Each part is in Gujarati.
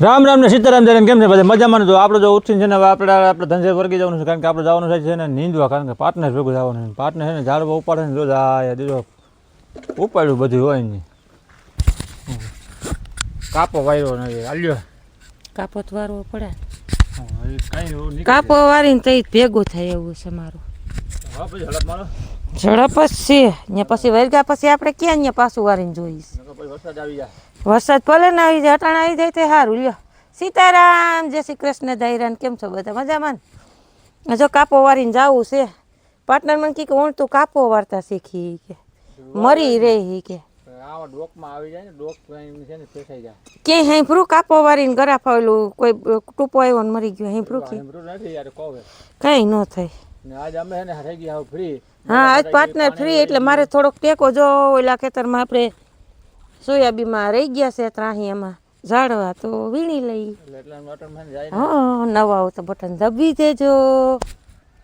રામ રામ ને સીતારામ જયારે કેમ છે બધા મજામાં તો આપણે જો ઉઠીને છે ને આપણે ધંધે વર્ગી જવાનું છે કારણ કે આપણે જવાનું છે ને નીંદવા કારણ કે પાર્ટનર ભેગું જવાનું છે પાર્ટનર છે ને ઝાડવા ઉપાડે ને રોજ આ દીધો ઉપાડ્યું બધું હોય ને કાપો વાયરો નથી હાલ્યો કાપો તો વારવો પડે કઈ કાપો વારીને તો ભેગું થાય એવું છે મારું હા પછી હડપ મારો ઝડપ જ છે ને પછી વર્ગા પછી આપણે ક્યાં ને પાછું વારીને જોઈશ પછી વરસાદ આવી જાય વરસાદ ભલે ને આવી જાય અટાણા આવી જાય તો સારું લ્યો સીતારામ જય શ્રી કૃષ્ણ દાયરાન કેમ છો બધા મજામાં ને જો કાપો વારીને જવું છે પાર્ટનર મને કે હું તું કાપો વારતા શીખી કે મરી રહી કે આવા ડોકમાં આવી જાય ને ડોક છે ને ફેસાઈ જાય કે હેભરું કાપો વારીને ગરાફ આવેલું કોઈ ટૂંપો આવ્યો ને મરી ગયો હેભરું કે નથી યાર કોવે કઈ ન થાય ને આજ અમે છે ને થઈ ગયા ફ્રી હા આજ પાર્ટનર ફ્રી એટલે મારે થોડોક ટેકો જો ઓલા ખેતરમાં આપણે સોયાબીનમાં રહી ગયા છે ત્રાહી એમાં ઝાડવા તો વીણી લઈ હા નવા તો બટન દબી દેજો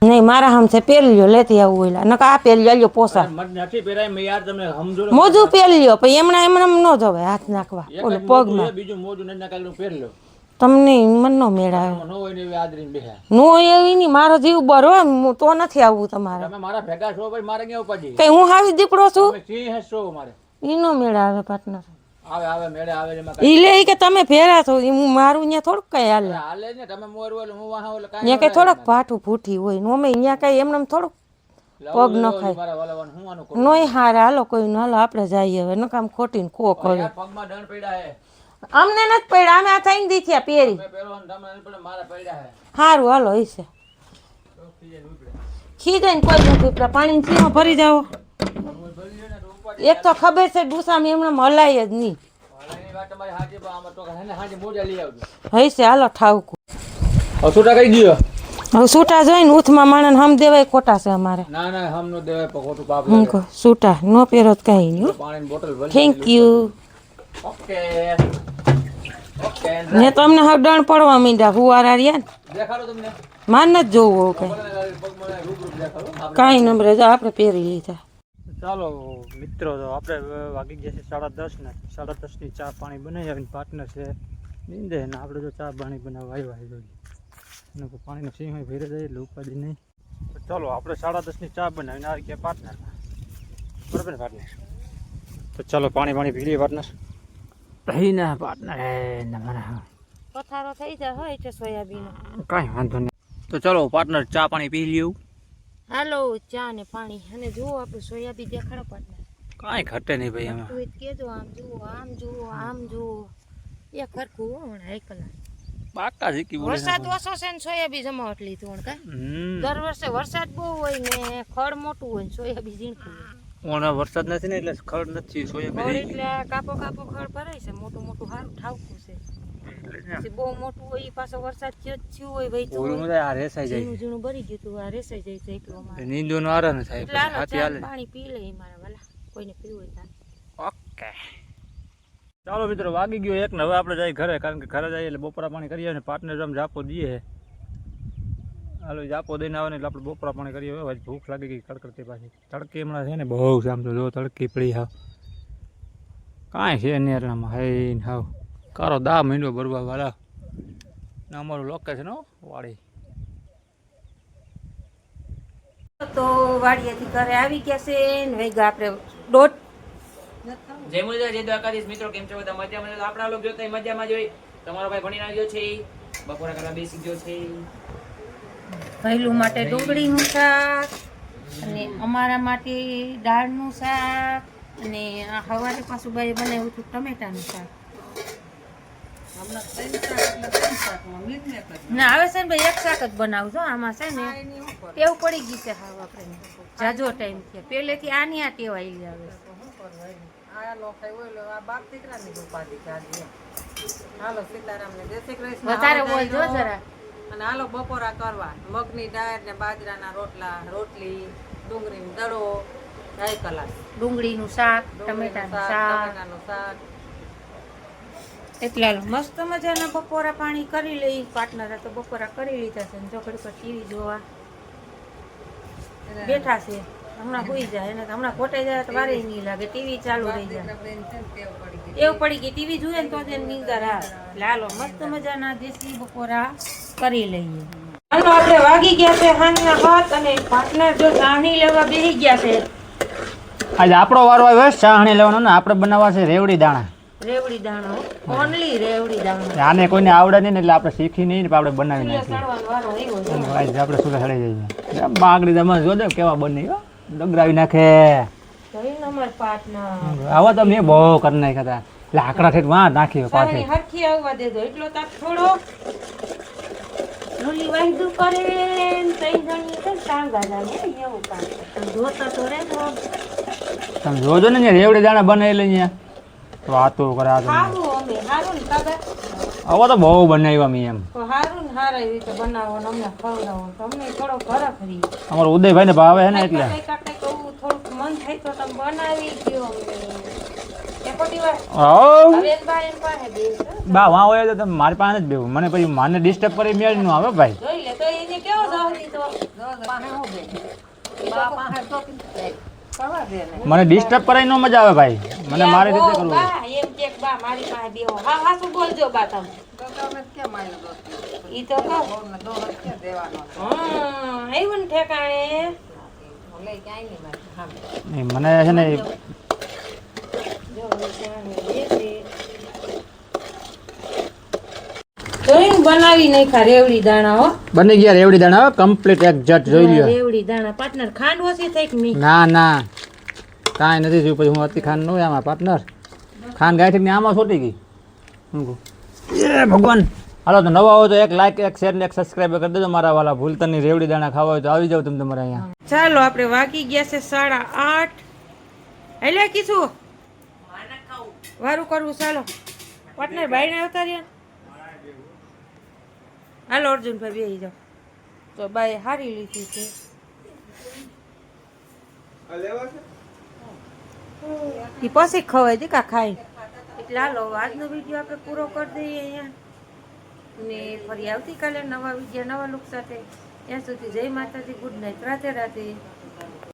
નહીં મારા હમસે પેલ્યો લેતી આવું ઓલા નકા આ પેલ્યો લ્યો પોસા નથી પહેરાય મે યાર તમે સમજો મોજું પેલ્યો પછી એમણે ન જવે હાથ નાખવા ઓલો પગમાં બીજું મોજું નથી નાખેલું પહેરલો તમને મન નો મેળાવે નો હોય ને એવી આદરીને બેહા નો એવી નહીં મારો જીવ બરો તો નથી આવવું તમારે તમે મારા ભેગા છો ભાઈ મારે ક્યાં ઉપાડી કઈ હું હાવી દીકડો છું તમે સિંહ છો મારે ઈ નો મેળાવે પાર્ટનર આવે આવે મેળે આવે એમાં ઈ લે કે તમે ફેરા છો હું મારું અહીંયા થોડુંક કઈ હાલે હાલે ને તમે મોર ઓલે હું વાહ ઓલે કાઈ ત્યાં કઈ થોડોક ભાઠું ફૂટી હોય નો અમે અહીંયા કઈ એમને થોડુંક પગ ન ખાય મારા વાલાવાન હું આનું કરું નોય હારે હાલો કોઈ ન હાલો આપણે જઈએ હવે નકામ ખોટીને કો કરે યાર પગમાં દંડ પડ્યા હે અમને નથી પડ્યા અમે આ થઈને દીથ્યા પહેરી તમે પહેરો ને તમે પડે મારા પડ્યા હે સારું હાલો હશે ખીજાઈને કોઈ નથી ઉપડા પાણી ચીમાં ભરી જાઓ એક તો ખબર છે ડૂસામાં એમને હલાય જ નહીં વાલાની વાત તમારી હાજે આમાં તો હે ને હાજે મોજા લઈ આવજો હશે હાલો ઠાવકું અસુટા કઈ ગયો હવે સૂટા જોઈને ઉથમાં માણસ હમ દેવાય ખોટા છે અમારે ના ના હમ નો દેવાય ખોટું પાપ હું કહું સૂટા નો પહેરો તો કઈ નહીં પાણીની બોટલ ભરી થેન્ક યુ ઓકે ઓકે ને તમને હવે દણ પડવા માંડ્યા હુવારા રહ્યા ને દેખાડો તમને માર નથી જોવું કઈ પગમાં રૂબરૂ દેખાડો કાંઈ નંબરે જો આપણે પહેરી લીધા ચાલો મિત્રો તો આપણે વાગી ગયા છે 10:30 ને 10:30 ની ચા પાણી બનાવી આવીને પાર્ટનર છે નીંદે ને આપણે જો ચા પાણી બનાવવા આવ્યા જોઈએ અને પાણીનો સિંહ હોય ભેરે જાય એટલે ઉપાડી નહીં તો ચાલો આપણે 10:30 ની ચા બનાવીને આવી ગયા પાર્ટનર બરાબર ને પાર્ટનર તો ચાલો પાણી પી લઈએ પાર્ટનર ના પાર્ટનર હે મારા પથારો થઈ જાય હોય છે સોયાબીન કાંઈ વાંધો નહીં તો ચાલો પાર્ટનર ચા પાણી પી લઈએ હાલો ચા ને પાણી અને જુઓ આપણે સોયાબીન દેખાડો પાર્ટનર કાંઈ ઘટે નહીં ભાઈ એમાં તું કેજો આમ જુઓ આમ જુઓ એ ખરખું હમણાં એક કલાક બાકા શીખી બોલે વરસાદ ઓછો છે ને સોયાબીન જમાવટ લીધું હણ કાંઈ દર વર્ષે વરસાદ બહુ હોય ને ખડ મોટું હોય ને સોયાબીન ઝીણકું હોય ઓના વરસાદ નથી ને એટલે ખડ નથી સોયાબીન એટલે કાપો ખડ ભરાય છે મોટું સારું ઠાવકું છે પછી બહુ મોટું હોય ઈ પાછો વરસાદ થયો હોય ભાઈ ઓલું આ રેસાઈ જાય ઝીણું ભરી ગયું તું આ રેસાઈ જાય છે એટલો અમારે નીંદો નો આરા ન થાય એટલે હાલો હાથી ચા હાલે પાણી પી લે મારા વાલા કોઈને પીવું હોય તો ઓકે ચાલો મિત્રો વાગી ગયો એક ને હવે આપણે જઈએ ઘરે કારણ કે ઘરે જઈએ એટલે બપોરા પાણી કરીએ ને પાર્ટનર આમ જાપો દઈએ હાલો જાપો દઈને આવે ને એટલે આપણે બપોરા પાણી કરીએ હવે ભૂખ લાગી ગઈ કડકડતી પાછી તડકી હમણાં છે ને બહુ છે આમ તો જો તડકી પડી હાવ કાંઈ છે ને એટલામાં હઈ હાવ કારો દા મીંડો બરવા વાળા ને અમારું લોકેશન હો વાડી તો વાડીએથી ઘરે આવી ગયા છે ને વેગા આપણે દોઢ જય મુરજા જય દ્વારકાધીશ મિત્રો કેમ છો બધા મજામાં તો આપણા લોકો જોતા મજામાં જોઈ તમારો ભાઈ ભણી આવ્યો છે બપોરા કલા બેસી ગયો છે પહેલું માટે ડુંગળીનું શાક અને અમારા માટે દાળનું શાક અને આ સવારે પાછું બાઈ બનાવ્યું હતું ટમેટાનું શાક ના આવે છે ને ભાઈ એક શાક જ બનાવજો આમાં છે ને ટેવ પડી ગઈ છે હાવ આપણે જાજો ટાઈમ છે પહેલેથી આની આ ટેવ આવી આવે વધારે બોલજો જરા અને હાલો બપોરા કરવા મગની દાળ ને બાજરાના રોટલા રોટલી ડુંગળીનો દડો 2 કલાક ડુંગળીનું શાક ટમેટાનું શાક શાક એટલે મસ્ત મજાના બપોરા પાણી કરી લઈ પાર્ટનરે તો બપોરા કરી લીધા છે જો ઘડી પર ટીવી જોવા બેઠા છે હમણાં હોઈ જાય એને તો હમણાં ખોટાઈ જાય તો વારે નહીં લાગે ટીવી ચાલુ રહી જાય આપણે એને છે ને ટેવ પડી ગઈ. એવું પડી ગઈ ટીવી જોઈએ ને તો જ એને નીંદર આવે લાલો મસ્ત મજાના દેશી બપોરા કરી લઈએ હાલો આપણે વાગી ગયા છે હાંજના 7 અને પાર્ટનર જો ચાહણી લેવા બેસી ગયા છે આજે આપણો વારો આવ્યો ચાહણી લેવાનો ને આપણે બનાવવા છે રેવડી દાણા રેવડી દાણો ઓનલી રેવડી દાણો આને કોઈને આવડે નહીં ને એટલે આપણે શીખી નહીં ને આપણે બનાવી નાખીએ સડવાનો વારો આવ્યો છે આજે આપણે સુલે સડાઈ જઈએ બાંગડી તમે જોજો કેવા બની હો ડગરાવી નાખે જોઈને અમાર પાર્ટનર આવા તો મેં બહુ કરી નાખ્યા હતા લાકડા ઠેઠ વાં નાખી પાસે ચાહણી હરખી આવવા દેજો એટલો તાપ થોડો લોલી વાયદું કરે ને તઈ જણી છે ટાંગા જાને એવું કામ તમે જોતા તો રે તો તમે જોજો ને અહીંયા રેવડી દાણા બનાવી લઈએ અહીંયા વાતો કરે આ તો હારું અમે હારું ને કાકા આવા તો બહુ બનાવ્યા મેં એમ તો હારું ને હારા એવી રીતે બનાવો ને અમને ખવડાવો તમને થોડો ફરક રહી અમારો ઉદયભાઈ ને ભાવે છે ને એટલે કંઈક એવું થોડુંક મન થાય તો તમે બનાવી ગયો અમને એ ખોટી વાત હાઉ. હવે બા એમ પાસે બેસ બા વાં હોય તો તમે મારી પાસે જ બેવું મને પછી માને ડિસ્ટર્બ કરી મેળ નું આવે ભાઈ જોઈ લે તો એને કેવો જહદી તો પાસે હું બેઠી. બા પાસે તો કરવા દે ને. મને ડિસ્ટર્બ કરાય નો મજા આવે ભાઈ મને મારી રીતે કરવું હોય. બા એમ કે બા મારી પાસે બેહો હા હા શું બોલજો બા તમે તો તમે કેમ આયલો દોસ્ત? ઈ તો કહો બહુને દોહો ક્યાં દેવાનો? આવ્યું ને ઠેકાણે હું લઈ ક્યાંય નહીં મારે. હા. એ મને છે ને જો નિશાને બેસે જોઈને બનાવી નાખ્યા રેવડી દાણા હો બની ગયા રેવડી દાણા કમ્પ્લીટ એક્ઝેક્ટ જોઈ લ્યો રેવડી દાણા પાર્ટનર ખાંડ ઓછી થઈ કે નહીં ના ના કાંઈ નથી જોયું પછી હું અતિ ખાંડ ન હોય આમાં પાર્ટનર ખાંડ ગાય ને આમાં છોટી ગઈ શું કહું એ ભગવાન હાલો તો નવા હોય તો એક લાઈક એક શેર ને એક સબસ્ક્રાઈબ કરી દેજો મારા વાલા ભૂલતા નહીં રેવડી દાણા ખાવા હોય તો આવી જાવ તમે તમારા અહીંયા ચાલો આપણે વાગી ગયા છે 8:30 એટલે કીધું વારું કરવું ચાલો પાર્ટનર બાઈને આવતા રહ્યા હાલો અર્જુનભાઈ બેસી જાઓ તો બાએ હારી લીધી છે એ પછી ખવાય છે કા ખાઈ એટલે હાલો આજનો વિડીયો આપણે પૂરો કરી દઈએ અહીંયા ને ફરી આવતીકાલે નવા વિડીયો નવા લુક સાથે ત્યાં સુધી જય માતાજી ગુડ નાઇટ રાધે રાધે